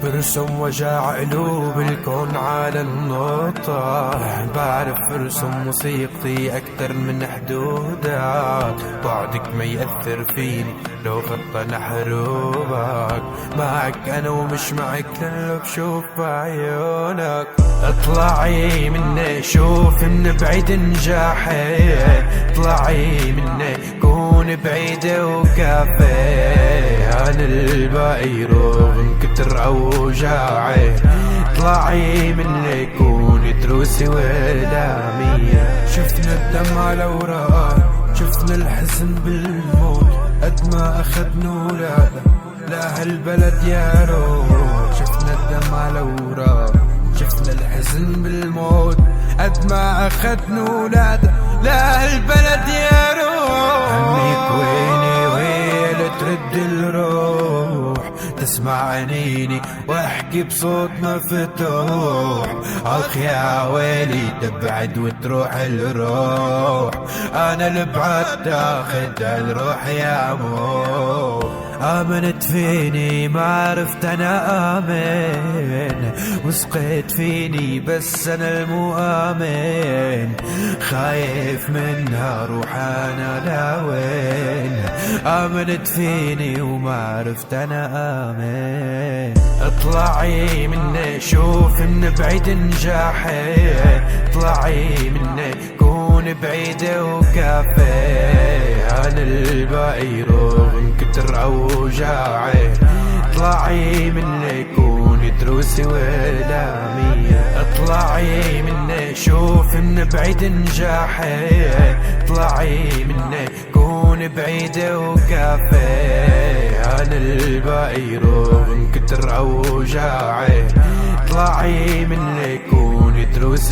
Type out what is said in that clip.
برسم وجع قلوب الكون على النقطة، بعرف ارسم موسيقتي اكتر من حدودك، بعدك ما يأثر فيني لو غطى حروبك، معك انا ومش معك لانه بشوف بعيونك. اطلعي مني شوف من بعيد نجاحي، اطلعي مني كون بعيدة وكافي، انا الباقي رغم كتر اوجاعي، اطلعي مني كوني دروسي ولامية. شفنا الدمع الاوراق، شفنا الحزن بالموت، قد ما اخدنا ولاده لهالبلد يا روح. شفنا الدمع الاوراق، شفنا الحزن بالموت، قد ما اخدنا ولاده لهالبلد يا روح. عميك ويني ويلي ترد الروح، تسمع عنيني واحكي بصوت مفتوح، اخ يا ويلي تبعد وتروح الروح، انا البعد تاخد الروح يا موت. آمنت فيني ما عرفت أنا آمن، وسقيت فيني بس أنا المؤمن، خايف منها روح أنا لوين. آمنت فيني وما عرفت أنا آمن. اطلعي مني شوف من بعيد نجاحي، اطلعي مني كون بعيدة وكافي، أنا الباقي رغم كتر اوجاعي، اطلعي مني كوني دروسي ولامية. اطلعي مني شوف من بعيد نجاحي، اطلعي مني كوني بعيدة وكافي، انا الباقي رغم كتر اوجاعي، اطلعي مني كوني دروسي